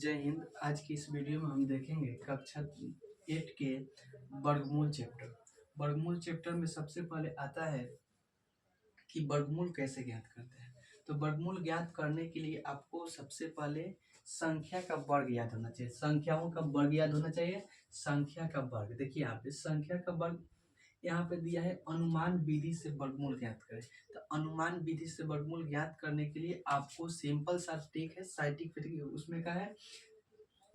जय हिंद। आज की इस वीडियो में हम देखेंगे कक्षा 8 के वर्गमूल चैप्टर। वर्गमूल चैप्टर में सबसे पहले आता है कि वर्गमूल कैसे ज्ञात करते हैं। तो वर्गमूल ज्ञात करने के लिए आपको सबसे पहले संख्या का वर्ग याद होना चाहिए। संख्याओं का वर्ग याद होना चाहिए। संख्या का वर्ग देखिए, यहाँ पे संख्या का वर्ग यहाँ पे दिया है, अनुमान विधि से वर्गमूल ज्ञात करें। तो अनुमान विधि से वर्गमूल ज्ञात करने के लिए आपको सिंपल सा ट्रिक है, साइंटिफिक उसमें का है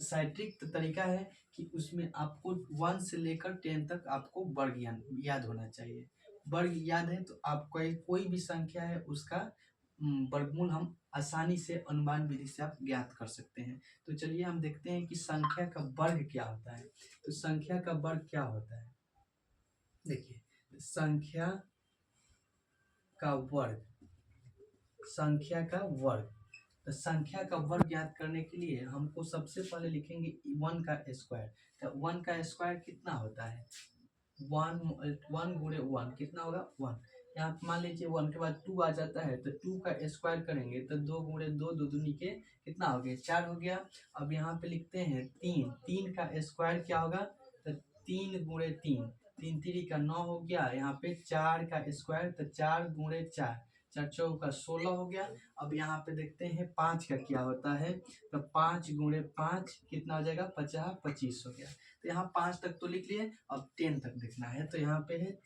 साइट्रिक तरीका है कि उसमें आपको 1 से लेकर 10 तक आपको वर्ग याद होना चाहिए। वर्ग याद है तो आप कोई भी संख्या है उसका वर्गमूल हम आसानी से अनुमान विधि से आप ज्ञात कर सकते हैं। तो चलिए हम देखते हैं कि संख्या का वर्ग क्या होता है। तो संख्या का वर्ग क्या होता है, देखिए संख्या का वर्ग, संख्या का वर्ग। तो संख्या का वर्ग ज्ञात करने के लिए हमको सबसे पहले लिखेंगे 1 का स्क्वायर। तो 1 का स्क्वायर कितना होता है, 1 गुणे 1 कितना होगा 1। यहाँ मान लीजिए 1 के बाद 2 आ जाता है तो 2 का स्क्वायर करेंगे तो 2 गुणे 2 दो दूनी के कितना हो गया 4 हो गया। अब यहाँ पे लिखते हैं 3 का स्क्वायर क्या होगा, तो 3 गुणे 3, 3 3 का 9 हो गया। यहाँ पे 4 का स्क्वायर तो 4 गुणे 4, 4 चौका 16 हो गया। अब यहाँ पे देखते हैं 5 का क्या होता है, तो 5 गुणे 5 कितना हो जाएगा 50, 25 हो गया। तो यहाँ 5 तक तो लिख लिए, अब 10 तक देखना है। तो यहाँ पे है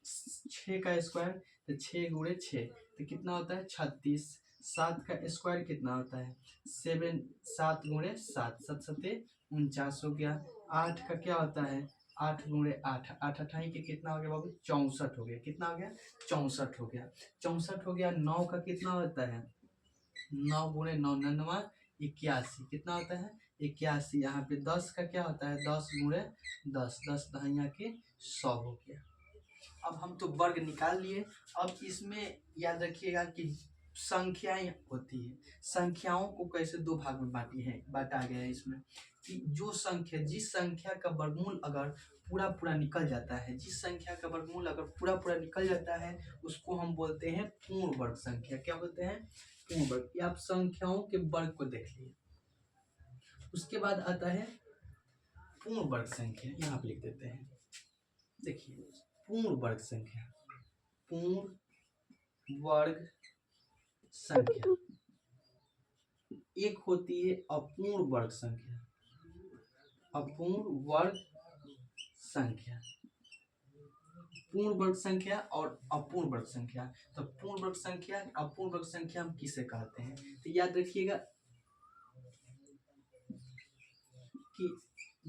6 का स्क्वायर तो 6 गुणे 6 तो कितना होता है 36। 7 का स्क्वायर कितना होता है 7 गुणे 7, 7 सते 49 हो गया। 8 का क्या होता है 8 गुणे 8, 8 अठाई के कितना हो गया बाबू 64 हो गया। कितना हो गया 64 हो गया, 64 हो गया। 9 का कितना होता है 9 गुणे 9 99, 81 कितना होता है 81। यहाँ पे 10 का क्या होता है 10 गुणे 10, 10 दहिया के 100 हो गया। अब हम तो वर्ग निकाल लिए। अब इसमें याद रखिएगा कि संख्याएं होती है, संख्याओं को कैसे दो भाग में बांटा गया है इसमें, कि जो संख्या जिस संख्या का वर्गमूल अगर पूरा पूरा निकल जाता है, जिस संख्या का वर्गमूल अगर पूरा पूरा निकल जाता है उसको हम बोलते हैं पूर्ण वर्ग संख्या। क्या बोलते हैं पूर्ण वर्ग। ये आप संख्याओं के वर्ग को देख लिए। उसके बाद आता है पूर्ण वर्ग संख्या, यहाँ पे लिख देते हैं। देखिए पूर्ण वर्ग संख्या, पूर्ण वर्ग संख्या एक होती है अपूर्ण वर्ग संख्या, अपूर्ण वर्ग संख्या, पूर्ण वर्ग संख्या और अपूर्ण वर्ग संख्या। तो पूर्ण वर्ग संख्या अपूर्ण वर्ग संख्या हम किसे कहते हैं, तो याद रखिएगा कि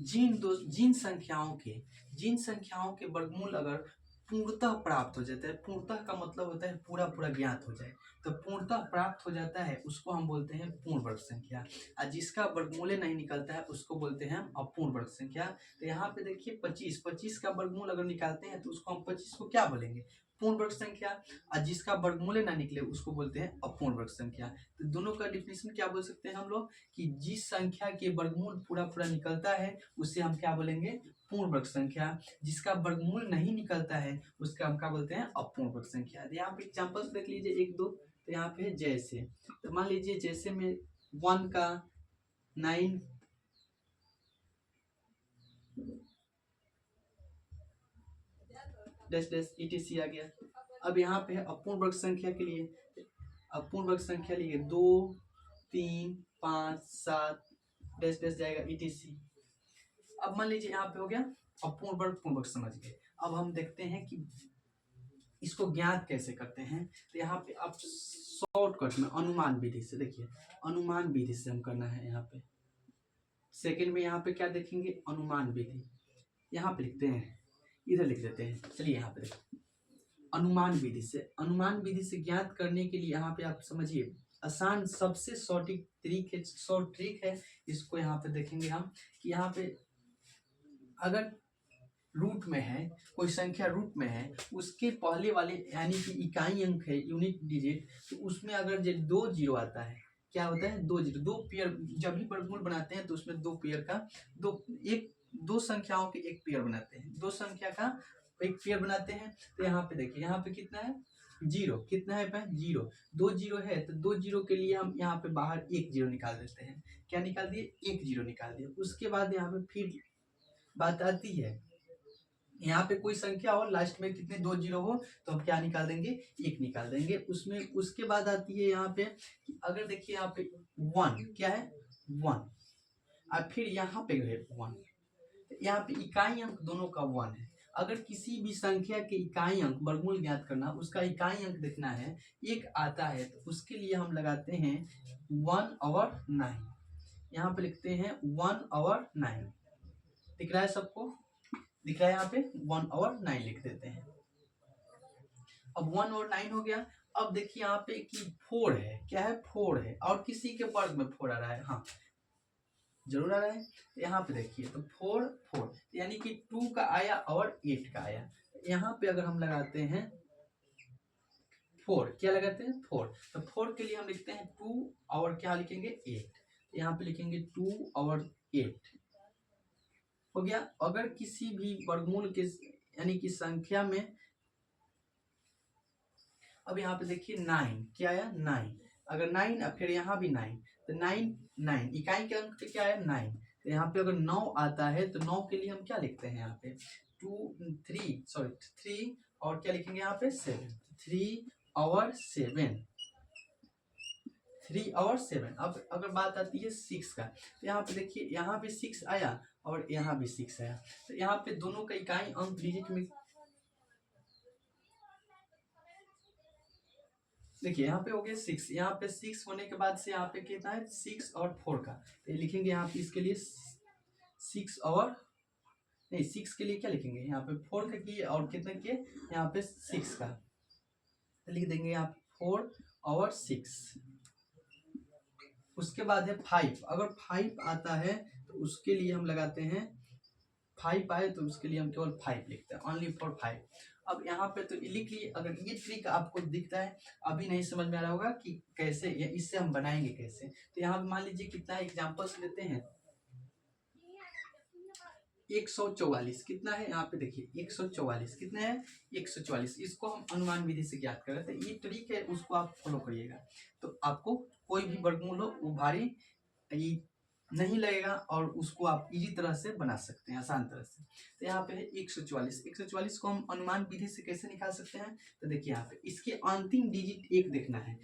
जिन संख्याओं के वर्गमूल अगर पूर्णतः प्राप्त हो जाता है, पूर्णतः का मतलब होता है पूरा पूरा ज्ञात हो जाए, तो पूर्णतः प्राप्त हो जाता है उसको हम बोलते हैं पूर्ण वर्ग संख्या। और जिसका वर्गमूल नहीं निकलता है उसको बोलते हैं हम अपूर्ण वर्ग संख्या। तो यहाँ पे देखिए 25 का वर्गमूल अगर निकालते हैं तो उसको हम 25 को क्या बोलेंगे पूर्ण वर्ग संख्या, और जिसका वर्गमूल ना निकले उसको बोलते हैं अपूर्ण वर्ग संख्या। तो दोनों का डिफिनेशन क्या बोल सकते हैं हम लोग, कि जिस संख्या के वर्गमूल पूरा पूरा निकलता है उसे हम क्या बोलेंगे पूर्ण वर्ग संख्या, जिसका वर्गमूल नहीं निकलता है उसका हम क्या बोलते हैं अपूर्ण वर्ग संख्या। यहाँ पे एग्जांपल्स देख लीजिए 1 2। तो यहाँ पे जैसे, तो मान लीजिए जैसे में 1 का 9 डैश डैश etc आ गया। अब यहाँ पे है अपूर्ण वर्ग संख्या के लिए, अपूर्ण वर्ग संख्या लिए 2 3 5 7 डैश डैश जाएगा etc। अब मान लीजिए यहाँ पे हो गया अपूर्ण वर्ग पूर्ण वर्ग समझ गए। अब हम देखते हैं कि इसको ज्ञात कैसे करते हैं। तो यहाँ पे आप शॉर्टकट में अनुमान विधि से, देखिए अनुमान विधि से हम करना है। यहाँ पे सेकंड में यहाँ पे क्या देखेंगे अनुमान विधि, यहाँ पे लिखते हैं, इधर लिख देते हैं। चलिए यहाँ पे देखो अनुमान विधि से, अनुमान विधि से ज्ञात करने के लिए यहाँ पे आप समझिए आसान सबसे शॉर्ट ट्रिक है। इसको यहाँ पे देखेंगे हम कि यहाँ पे अगर रूट में है, कोई संख्या रूट में है, उसके पहले वाले यानी कि इकाई अंक है यूनिट डिजिट, तो उसमें अगर जो 2 जीरो आता है क्या होता है 2 जीरो, 2 पेयर जब भी वर्गमूल बनाते हैं तो उसमें 2 पेयर का दो संख्याओं के एक पेयर बनाते हैं, 2 संख्या का एक पेयर बनाते हैं। तो यहाँ पे देखिए यहाँ पे कितना है जीरो, कितना है भाई? जीरो। दो जीरो है तो दो जीरो के लिए हम यहाँ पे बाहर एक जीरो निकाल देते हैं। क्या निकाल दिए? एक जीरो निकाल दिए। उसके बाद यहाँ पे फिर बात आती है, यहाँ पे कोई संख्या हो लास्ट में कितने दो जीरो हो तो हम क्या निकाल देंगे? एक निकाल देंगे उसमें। उसके बाद आती है यहाँ पे कि अगर देखिए यहाँ पे वन, क्या है? वन। और फिर यहाँ पे है वन, यहाँ पे इकाई अंक दोनों का वन है। अगर किसी भी संख्या के इकाई अंक वर्गमूल ज्ञात करना, उसका इकाई अंक देखना है, एक आता है तो उसके लिए हम लगाते हैं 1/9। यहाँ पे लिखते हैं 1/9। दिख रहा है सबको? दिख रहा है? यहाँ पे 1/9 लिख देते हैं। अब 1/9 हो गया। अब देखिए यहाँ पे कि 4 है, क्या है? 4 है और किसी के वर्ग में 4 आ रहा है। हाँ जरूर आ रहा है। यहाँ पे देखिए तो 4 4 यानी कि 2 का आया और 8 का आया। यहाँ पे अगर हम लगाते हैं 4, क्या लगाते हैं? 4। तो 4 के लिए हम लिखते हैं 2 और क्या लिखेंगे? 8। यहाँ पे लिखेंगे 2 और 8 हो गया। अगर किसी भी वर्गमूल के यानी कि संख्या में, अब यहाँ पे देखिए 9, क्या आया? 9। अगर 9 फिर यहाँ भी 9, तो 9 9 इकाई के अंक पे क्या है? 9। तो यहाँ पे अगर 9 आता है तो 9 के लिए हम क्या लिखते हैं? यहाँ पे 3 और क्या लिखेंगे? यहाँ पे 7। 3 और 7, 3 और 7। अब अगर बात आती है 6 का, तो यहाँ पे देखिए यहाँ पे 6 आया और यहाँ भी 6 आया। तो यहाँ पे दोनों का इकाई अंक डिजिट में देखिए यहाँ पे हो गया 6। यहाँ पे 6 होने के बाद से यहाँ पे कितना है? 6 और 4 का। तो ये लिखेंगे यहाँ पे इसके लिए 6 और नहीं 6 के लिए क्या लिखेंगे? यहाँ पे 4 का किए और कितने किए? यहाँ पे 6 का। तो लिख देंगे यहाँ 4 और 6। उसके बाद है 5। अगर 5 आता है तो उसके लिए हम लगाते हैं 5 आए तो उसके लिए हम केवल 5 लिखते हैं, ओनली फॉर 5। अब यहाँ पे तो लिख लिए। अगर ये ट्रिक आपको दिखता है, अभी नहीं समझ में आ रहा होगा कि कैसे इससे हम बनाएंगे कैसे, तो यहाँ पे मान लीजिए कितना एग्जांपल्स लेते हैं। 144 कितना है? यहाँ पे देखिए 144 कितना है? 144। इसको हम अनुमान विधि से ज्ञात कर रहे थे। ये ट्रिक है, उसको आप फॉलो करिएगा तो आपको कोई भी वर्गमूल हो वो भारी नहीं लगेगा और उसको आप इजी तरह से बना सकते हैं, आसान तरह से। तो यहाँ पे है 144। 144 को हम अनुमान विधि से कैसे निकाल सकते हैं? तो देखिए यहाँ पे इसके अंतिम डिजिट एक देखना है।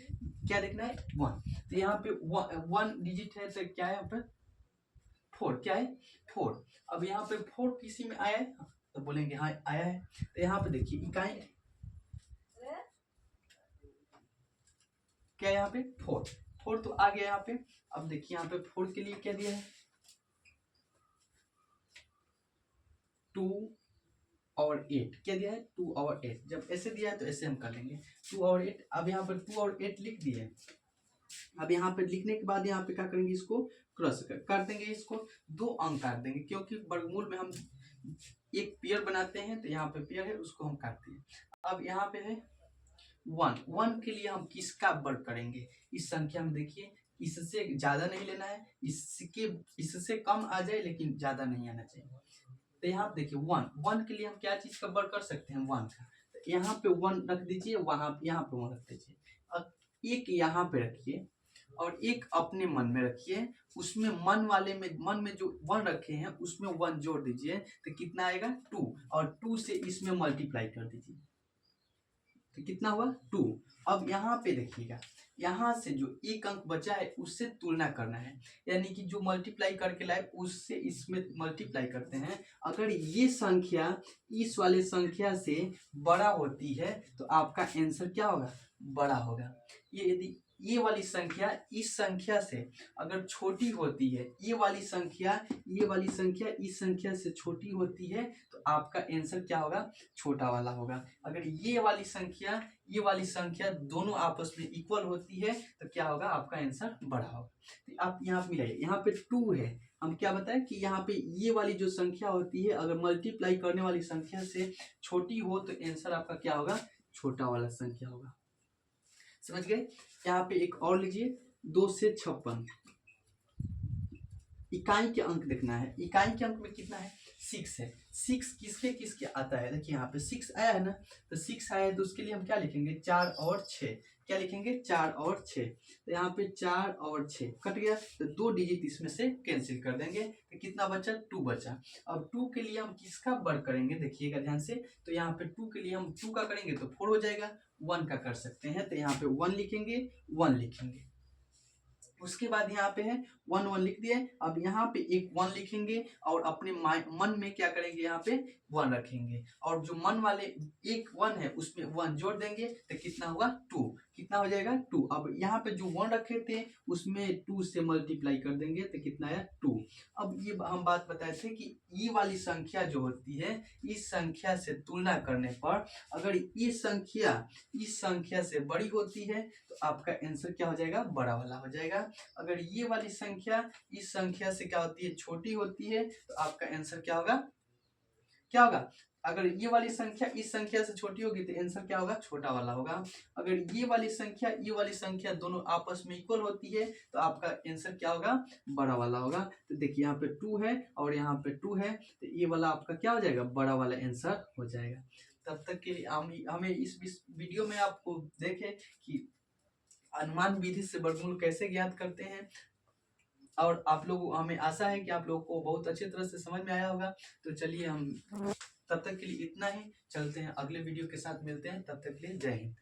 क्या देखना है? 1। तो यहाँ पे 1 डिजिट है तो क्या है? यहाँ पे 4, क्या है? 4। अब यहाँ पे 4 किसी में आया है तो बोलेंगे हाँ आया है। तो यहाँ पे देखिए इकाई क्या है? यहाँ पे 4 तो आ गया यहाँ पे। अब देखिए यहाँ पे 4 के लिए क्या दिया है? 2 और 8। क्या दिया है? 2 और 8। जब ऐसे दिया है तो ऐसे हम कर लेंगे 2 और 8। अब यहाँ पर 2 और 8 लिख दिए। अब यहाँ पे लिखने के बाद यहाँ पे क्या करेंगे? इसको क्रॉस कर देंगे, इसको 2 अंक काट देंगे क्योंकि वर्गमूल में हम एक पेयर बनाते हैं। तो यहाँ पे पेयर है उसको हम काटते हैं। अब यहाँ पे है 1 के लिए हम किसका वर्ग करेंगे? इस संख्या में देखिए इससे ज्यादा नहीं लेना है, इससे कम आ जाए लेकिन ज्यादा नहीं आना चाहिए। तो यहाँ पे देखिए 1 के लिए हम क्या चीज का वर्ग कर सकते हैं? 1 का। तो यहाँ पे 1 रख दीजिए, वहां यहाँ पे 1 रख दीजिए। अब एक यहाँ पे रखिए और एक अपने मन में रखिए। उसमें मन में जो 1 रखे हैं उसमें 1 जोड़ दीजिए तो कितना आएगा? 2। और 2 से इसमें मल्टीप्लाई कर दीजिए तो कितना हुआ? 2। अब यहाँ पे देखिएगा, यहाँ से जो एक अंक बचा है उससे तुलना करना है, यानी कि जो मल्टीप्लाई करके लाए उससे इसमें मल्टीप्लाई करते हैं। अगर ये संख्या इस वाले संख्या से बड़ा होती है तो आपका आंसर क्या होगा? बड़ा होगा। ये यदि ये वाली संख्या इस संख्या से अगर छोटी होती है, ये वाली संख्या इस संख्या से छोटी होती है तो आपका आंसर क्या होगा? छोटा वाला होगा। अगर ये वाली संख्या दोनों आपस में इक्वल होती है तो क्या होगा? आपका आंसर बड़ा होगा। तो आप यहाँ पे मिलाइए, यहाँ पे 2 है। हम क्या बताएं कि यहाँ पे ये वाली जो संख्या होती है अगर मल्टीप्लाई करने वाली संख्या से छोटी हो तो आंसर आपका क्या होगा? छोटा वाला संख्या होगा। समझ गए? यहाँ पे एक और लीजिए 2 से 56। इकाई के अंक देखना है। इकाई के अंक में कितना है? 6 है। 6 किसके किसके आता है, देखिए यहाँ पे 6 आया है ना, तो 6 आया है तो उसके लिए हम क्या लिखेंगे, 4 और 6। क्या लिखेंगे, 4 और 6। तो यहाँ पे 4 और 6 कट गया, तो 2 डिजिट इसमें से कैंसिल कर देंगे, तो कितना बचा, 2 बचा। अब 2 के लिए हम किसका वर्ग करेंगे, देखिएगा ध्यान से, तो यहाँ पे 2 के लिए हम 2 का करेंगे तो 4 हो जाएगा, 1 का कर सकते हैं तो यहाँ पे 1 लिखेंगे, 1 लिखेंगे। उसके बाद यहाँ पे है 1 1 लिख दिए। अब यहाँ पे एक 1 लिखेंगे और अपने मन में क्या करेंगे, यहाँ पे 1 रखेंगे, और जो मन वाले एक 1 है उसमें 1 जोड़ देंगे तो कितना होगा, 2। कितना हो जाएगा, 2। अब यहाँ पे जो 1 रखे थे उसमें 2 से मल्टीप्लाई कर देंगे तो कितना है, 2। अब ये हम बात बताए थे कि ये वाली संख्या जो होती है, इस संख्या से तुलना करने पर अगर ये संख्या इस संख्या से बड़ी होती है तो आपका आंसर क्या हो जाएगा, बड़ा वाला हो जाएगा। अगर ये वाली संख्या इस संख्या से क्या होती है, छोटी होती है तो आपका आंसर क्या होगा, क्या होगा, अगर ये वाली संख्या इस संख्या से छोटी होगी तो आंसर क्या होगा, छोटा वाला होगा। अगर ये वाली संख्या दोनों आपस में इक्वल होती है तो आपका आंसर क्या होगा, बड़ा वाला होगा। तो देखिए यहाँ पे 2 है और यहाँ पे 2 है, तो ये वाला आपका क्या हो जाएगा, बड़ा वाला आंसर हो जाएगा। तब तक के लिए हमें इस वीडियो में आपको देखें कि अनुमान विधि से वर्गमूल कैसे ज्ञात करते हैं, और आप लोग, हमें आशा है कि आप लोगों को बहुत अच्छी तरह से समझ में आया होगा। तो चलिए हम तब तक के लिए इतना ही, चलते हैं अगले वीडियो के साथ, मिलते हैं, तब तक के लिए जय हिंद।